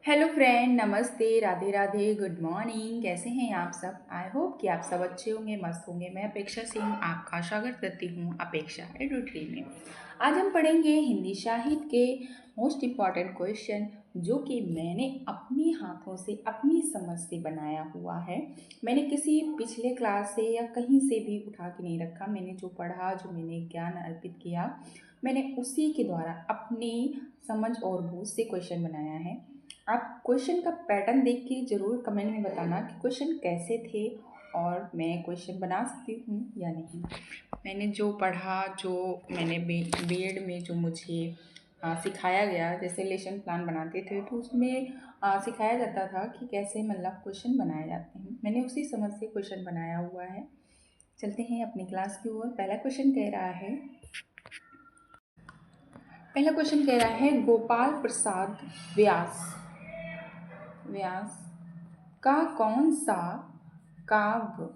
Hello friend, नमस्ते, Radhe Radhe, good morning. कैसे हैं आप सब? आई होप कि आप सब अच्छे होंगे, मस्त होंगे। मैं अपेक्षा सिंह आपका स्वागत करती हूँ अपेक्षा एडुट्री में। आज हम पढ़ेंगे हिंदी साहित्य के मोस्ट इम्पॉर्टेंट क्वेश्चन, जो कि मैंने अपने हाथों से अपनी समझ से बनाया हुआ है। मैंने किसी पिछले क्लास से या कहीं से भी उठा के नहीं रखा। मैंने जो पढ़ा, जो मैंने ज्ञान अर्पित किया, मैंने उसी के द्वारा अपनी समझ और बूझ से क्वेश्चन बनाया है। आप क्वेश्चन का पैटर्न देख के ज़रूर कमेंट में बताना कि क्वेश्चन कैसे थे और मैं क्वेश्चन बना सकती हूँ या नहीं। मैंने जो पढ़ा, जो मैंने बीएड में जो मुझे सिखाया गया, जैसे लेसन प्लान बनाते थे तो उसमें सिखाया जाता था कि कैसे मतलब क्वेश्चन बनाए जाते हैं। मैंने उसी समझ से क्वेश्चन बनाया हुआ है। चलते हैं अपनी क्लास की ओर। पहला क्वेश्चन कह रहा है गोपाल प्रसाद व्यास व्यास का कौन सा काव्य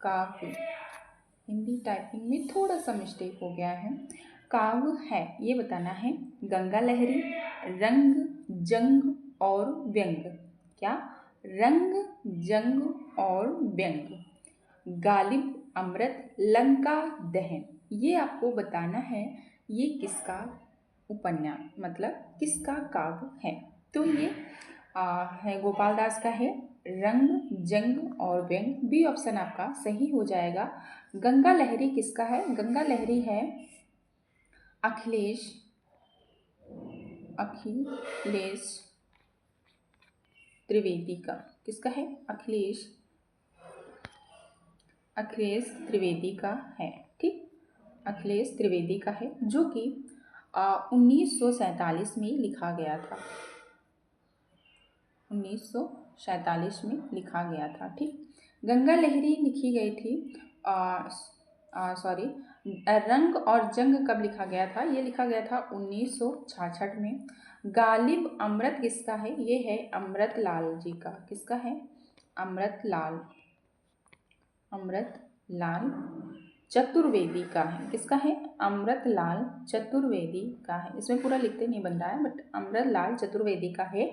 काव्य हिंदी टाइपिंग में थोड़ा सा मिस्टेक हो गया है, काव्य है, ये बताना है। गंगा लहरी, रंग, जंग और व्यंग। क्या? रंग, जंग और व्यंग। गालिब, अमृत, लंका दहन। ये आपको बताना है ये किसका उपन्यास, मतलब किसका काव्य है। तो ये है गोपाल दास का है। रंग, जंग और व्यंग, बी ऑप्शन आपका सही हो जाएगा। गंगा लहरी किसका है? गंगा लहरी है अखिलेश अखिलेश त्रिवेदी का। किसका है? अखिलेश त्रिवेदी का है। ठीक, अखिलेश त्रिवेदी का है, जो कि 1947 में लिखा गया था। 1947 में लिखा गया था। ठीक, गंगा लहरी लिखी गई थी, सॉरी, रंग और जंग कब लिखा गया था? ये लिखा गया था 1966 में। गालिब अमृत किसका है? ये है अमृत लाल जी का। किसका है? अमृत लाल चतुर्वेदी का है। किसका है? अमृत लाल चतुर्वेदी का है। इसमें पूरा लिखते नहीं बन रहा है, बट अमृत लाल चतुर्वेदी का है।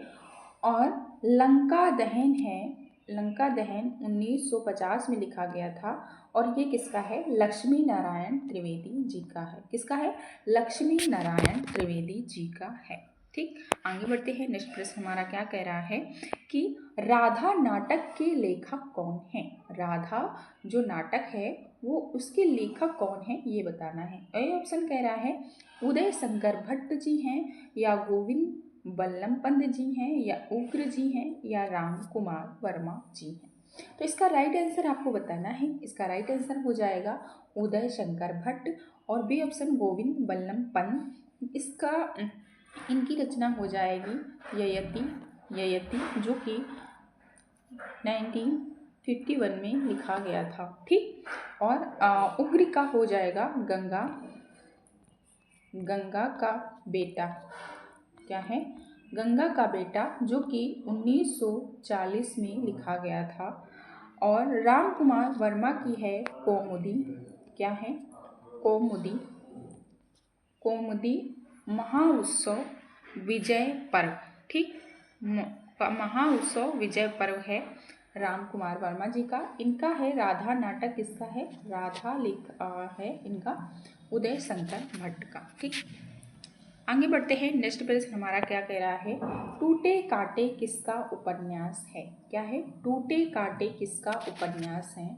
और लंका दहन है, लंका दहन 1950 में लिखा गया था, और ये किसका है? लक्ष्मी नारायण त्रिवेदी जी का है। किसका है? लक्ष्मी नारायण त्रिवेदी जी का है। ठीक, आगे बढ़ते हैं। नेक्स्ट प्रश्न हमारा क्या कह रहा है कि राधा नाटक के लेखक कौन है? राधा जो नाटक है वो उसके लेखक कौन है, ये बताना है। ए ऑप्शन कह रहा है उदय शंकर भट्ट जी हैं, या गोविंद बल्लभ पंत जी हैं, या उग्र जी हैं, या राम कुमार वर्मा जी हैं। तो इसका राइट आंसर आपको बताना है। इसका राइट आंसर हो जाएगा उदय शंकर भट्ट, और बी ऑप्शन गोविंद बल्लभ पंत। इसका इनकी रचना हो जाएगी ययति, जो कि 1951 में लिखा गया था। ठीक, और उग्र का हो जाएगा गंगा का बेटा। क्या है? गंगा का बेटा, जो कि 1940 में लिखा गया था। और राम कुमार वर्मा की है कौमुदी। क्या है? कौमुदी महाउत्सव विजय पर्व। ठीक, महाउत्सव विजय पर्व है राम कुमार वर्मा जी का। इनका है राधा नाटक। किसका है? राधा है इनका उदय शंकर भट्ट का। ठीक, आगे बढ़ते हैं। नेक्स्ट प्रश्न हमारा क्या कह रहा है? टूटे काटे किसका उपन्यास है? क्या है? टूटे काटे किसका उपन्यास है?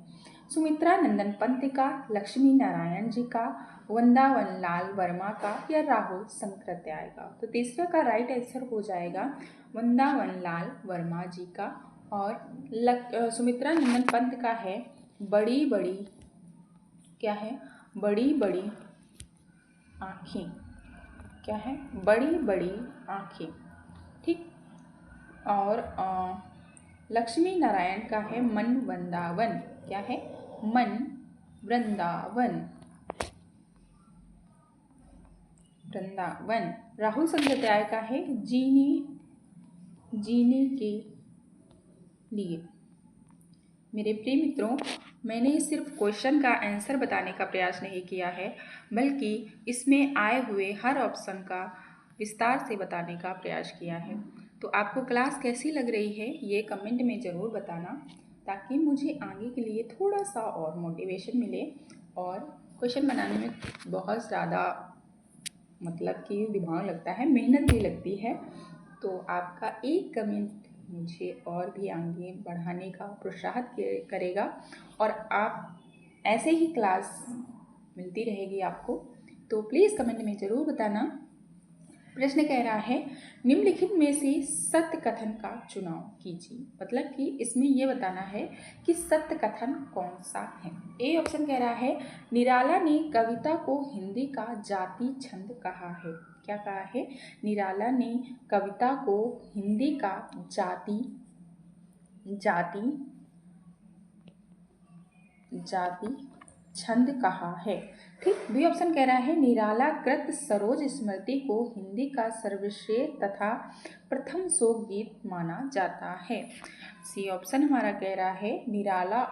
सुमित्रा नंदन पंत का, लक्ष्मी नारायण जी का, वृंदावन लाल वर्मा का, या राहुल शंकरत्याय का। तो तीसरा का राइट आंसर हो जाएगा वृंदावन लाल वर्मा जी का। और सुमित्रा नंदन पंत का है बड़ी बड़ी, क्या है? बड़ी बड़ी आँखें। क्या है? बड़ी बड़ी आँखें। ठीक, और लक्ष्मी नारायण का है मन वृंदावन। क्या है? मन वृंदावन। राहुल शंकरत्याय का है जीने के लिए। मेरे प्रिय मित्रों, मैंने सिर्फ क्वेश्चन का आंसर बताने का प्रयास नहीं किया है, बल्कि इसमें आए हुए हर ऑप्शन का विस्तार से बताने का प्रयास किया है। तो आपको क्लास कैसी लग रही है ये कमेंट में ज़रूर बताना, ताकि मुझे आगे के लिए थोड़ा सा और मोटिवेशन मिले और क्वेश्चन बनाने में बहुत ज़्यादा मतलब कि दिमाग लगता है, मेहनत भी लगती है। तो आपका एक कमेंट मुझे और भी आगे बढ़ाने का प्रोत्साहित करेगा और आप ऐसे ही क्लास मिलती रहेगी आपको। तो प्लीज़ कमेंट में ज़रूर बताना। प्रश्न कह रहा है निम्नलिखित में से सत्य कथन का चुनाव कीजिए। मतलब कि इसमें यह बताना है कि सत्य कथन कौन सा है। ए ऑप्शन कह रहा है निराला ने कविता को हिंदी का जाति छंद कहा है। क्या कहा है? निराला ने कविता को हिंदी का जाति छंद कहा है। ठीक। बी ऑप्शन कह रहा है निराला कृत सरोज स्मृति को हिंदी का सर्वश्रेष्ठ तथा प्रथम शोक गीत माना जाता है। सी ऑप्शन हमारा कह रहा है निराला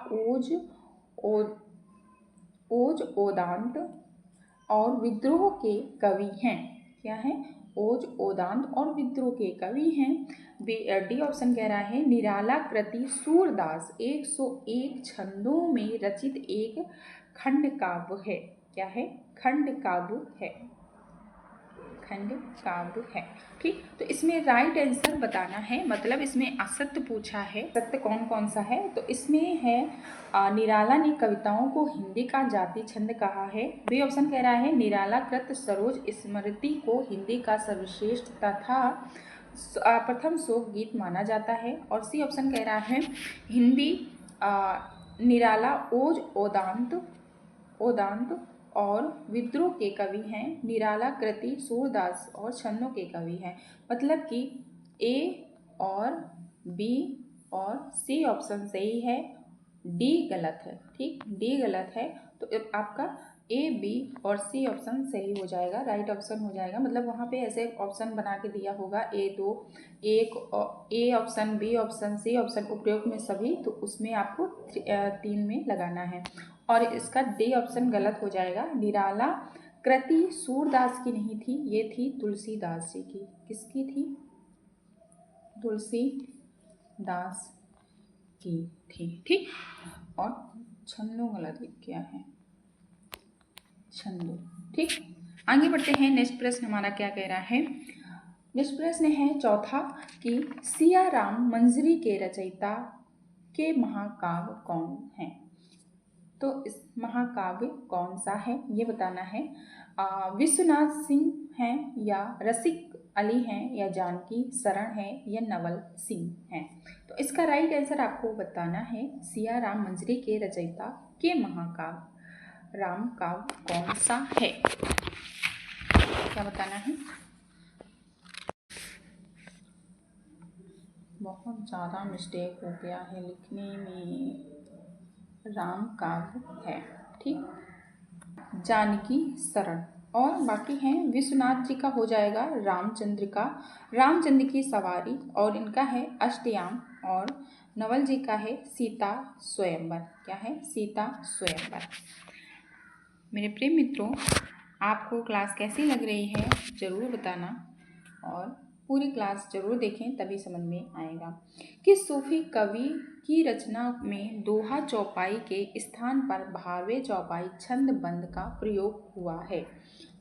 ओज ओदांत और विद्रोह के कवि हैं। क्या है? ओज ओदांत और विद्रोह के कवि हैं। डी ऑप्शन कह रहा है निराला कृति सूरदास 101 छंदों में रचित एक खंड काव्य है। क्या है? खंड काव्य है। खंड काव्य है। ठीक। तो इसमें राइट आंसर बताना है, मतलब इसमें असत्य पूछा है। सत्य कौन कौन सा है? तो इसमें है निराला ने कविताओं को हिंदी का जाति छंद कहा है। बी ऑप्शन कह रहा है निराला कृत सरोज स्मृति को हिंदी का सर्वश्रेष्ठ तथा प्रथम शोक गीत माना जाता है। और सी ऑप्शन कह रहा है हिंदी निराला ओज ओदांत और विद्रोह के कवि हैं। निराला कृति सूरदास और छंदों के कवि हैं। मतलब कि ए और बी और सी ऑप्शन सही है, डी गलत है। ठीक। डी गलत है। तो आपका ए बी और सी ऑप्शन सही हो जाएगा, राइट ऑप्शन हो जाएगा। मतलब वहाँ पे ऐसे ऑप्शन बना के दिया होगा A option B option C option उपयोग में सभी, तो उसमें आपको 3 में लगाना है। और इसका डी ऑप्शन गलत हो जाएगा। निराला कृति सूरदास की नहीं थी, ये थी तुलसीदास जी की। किसकी थी? तुलसीदास की थी। ठीक। और छंदों गलत लिख किया है, छंदों। ठीक। आगे बढ़ते हैं। नेक्स्ट प्रश्न हमारा क्या कह रहा है? नेक्स्ट प्रश्न है चौथा कि सिया राम मंजरी के रचयिता के महाकाव्य कौन है? तो इस महाकाव्य कौन सा है ये बताना है। विश्वनाथ सिंह हैं या रसिक अली हैं या जानकी शरण है या नवल सिंह हैं। तो इसका राइट आंसर आपको बताना है सिया राम मंजरी के रचयिता के महाकाव्य राम काव्य कौन सा है, क्या बताना है। बहुत ज़्यादा मिस्टेक हो गया है लिखने में। राम काव्य है। ठीक। जानकी शरण और बाकी हैं विश्वनाथ जी का हो जाएगा रामचंद्र का रामचंद्र की सवारी और इनका है अष्टयाम, और नवल जी का है सीता स्वयंवर। क्या है? सीता स्वयंवर। मेरे प्रिय मित्रों, आपको क्लास कैसी लग रही है ज़रूर बताना और पूरी क्लास जरूर देखें, तभी समझ में आएगा। कि सूफी कवि की रचना में दोहा चौपाई के स्थान पर भावे चौपाई छंद बंद का प्रयोग हुआ है।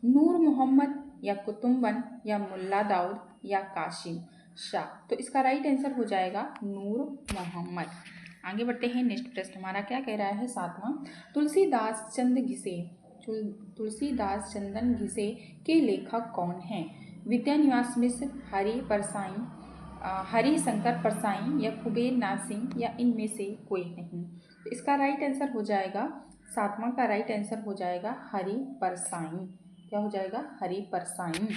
नूर मोहम्मद या कुतुम्बन या मुल्ला दाऊद या कासिम शाह। तो इसका राइट आंसर हो जाएगा नूर मोहम्मद। आगे बढ़ते हैं। नेक्स्ट प्रश्न हमारा क्या कह रहा है? 7वां तुलसीदास चंदन घिसे के लेखक कौन हैं? विद्यानिवास मिश्र, हरि शंकर परसाई या कुबेर नाथ सिंह या इनमें से कोई नहीं। तो इसका राइट आंसर हो जाएगा 7वां का राइट आंसर हो जाएगा हरि परसाई। क्या हो जाएगा? हरि परसाई।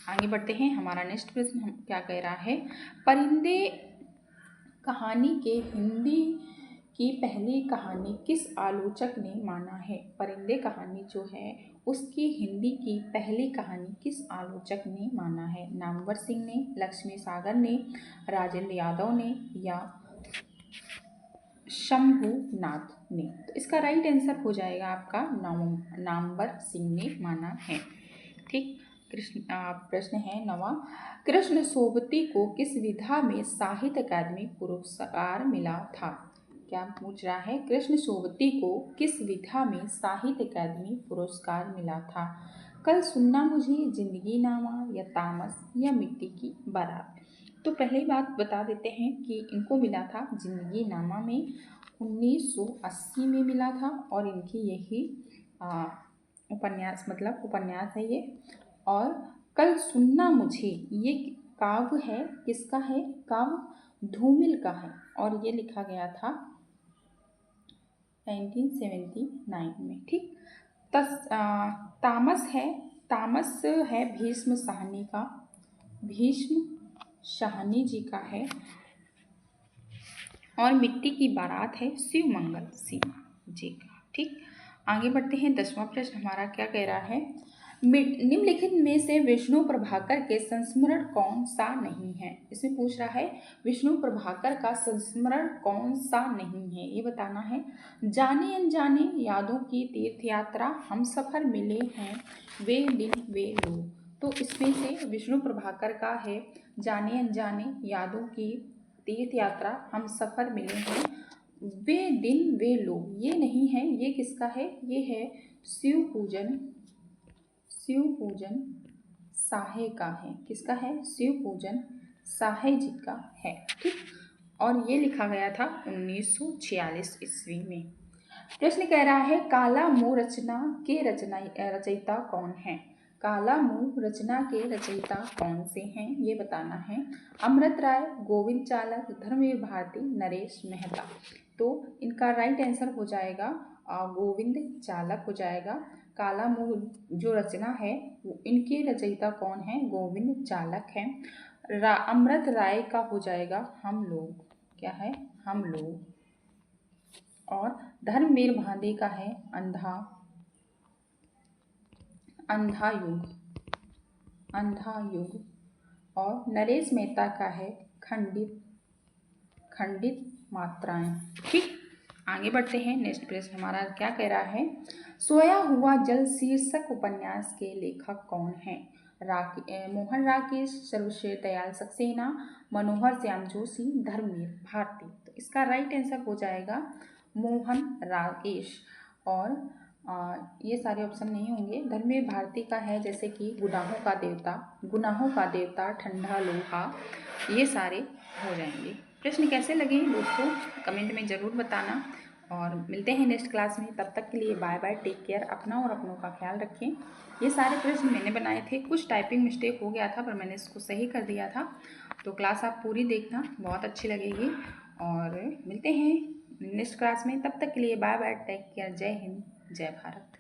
आगे बढ़ते हैं। हमारा नेक्स्ट प्रश्न क्या कह रहा है? परिंदे कहानी के हिंदी की पहली कहानी किस आलोचक ने माना है? परिंदे कहानी जो है उसकी हिंदी की पहली कहानी किस आलोचक ने माना है? नामवर सिंह ने, लक्ष्मी सागर ने, राजेंद्र यादव ने या शंभुनाथ ने। तो इसका राइट आंसर हो जाएगा आपका नामवर सिंह ने माना है। ठीक। प्रश्न है 9वां, कृष्ण सोबती को किस विधा में साहित्य अकादमी पुरस्कार मिला था? क्या पूछ रहा है? कृष्ण सोबती को किस विधा में साहित्य अकादमी पुरस्कार मिला था? कल सुनना मुझे, जिंदगी नामा, या तामस, या मिट्टी की बारात। तो पहली बात बता देते हैं कि इनको मिला था जिंदगी नामा में 1980 में मिला था, और इनकी यही उपन्यास है ये। और कल सुनना मुझे, ये काव्य है, किसका है? काव्य धूमिल का है, और ये लिखा गया था 1979 में। ठीक। तामस है भीष्म साहनी का, भीष्म साहनी जी का है। और मिट्टी की बारात है शिव मंगल सिंह जी का। ठीक। आगे बढ़ते हैं। 10वां प्रश्न हमारा क्या कह रहा है? निम्नलिखित में से विष्णु प्रभाकर के संस्मरण कौन सा नहीं है? इसमें पूछ रहा है विष्णु प्रभाकर का संस्मरण कौन सा नहीं है, ये बताना है। जाने अनजाने यादों की तीर्थ यात्रा, हम सफर मिले हैं, वे दिन वे लोग। तो इसमें से विष्णु प्रभाकर का है जाने अनजाने यादों की तीर्थ यात्रा, हम सफर मिले हैं, वे दिन वे लोग। ये नहीं है, ये किसका है? ये है शिव पूजन साहे का है। किसका है? शिव पूजन साहे जी का है। ठीक। और ये लिखा गया था 1946 ईस्वी में। प्रश्न कह रहा है काला मुंह रचना के रचयिता कौन है? काला मुंह रचना के रचयिता कौन से हैं, ये बताना है। अमृत राय, गोविंद चालक, धर्मवीर भारती, नरेश मेहता। तो इनका राइट आंसर हो जाएगा गोविंद चालक हो जाएगा। काला मुंह जो रचना है इनके रचयिता कौन है? गोविंद चालक है। अमृत राय का हो जाएगा हम लोग। क्या है? हम लोग। और धर्मवीर भांदे का है अंधा युग। और नरेश मेहता का है खंडित मात्राएं। ठीक। आगे बढ़ते हैं। नेक्स्ट प्रश्न हमारा क्या कह रहा है? सोया हुआ जल शीर्षक उपन्यास के लेखक कौन है? मोहन राकेश, सर्वश्रेष्ठ दयाल सक्सेना, मनोहर श्याम जोशी, धर्मवीर भारती। तो इसका राइट आंसर हो जाएगा मोहन राकेश। और ये सारे ऑप्शन नहीं होंगे। धर्मवीर भारती का है जैसे कि गुनाहों का देवता, ठंडा लोहा, ये सारे हो जाएंगे। प्रश्न कैसे लगे दोस्तों कमेंट में ज़रूर बताना, और मिलते हैं नेक्स्ट क्लास में। तब तक के लिए बाय बाय, टेक केयर, अपना और अपनों का ख्याल रखें। ये सारे प्रश्न मैंने बनाए थे, कुछ टाइपिंग मिस्टेक हो गया था पर मैंने इसको सही कर दिया था। तो क्लास आप पूरी देखना, बहुत अच्छी लगेगी। और मिलते हैं नेक्स्ट क्लास में, तब तक के लिए बाय बाय, टेक केयर, जय हिंद, जय भारत।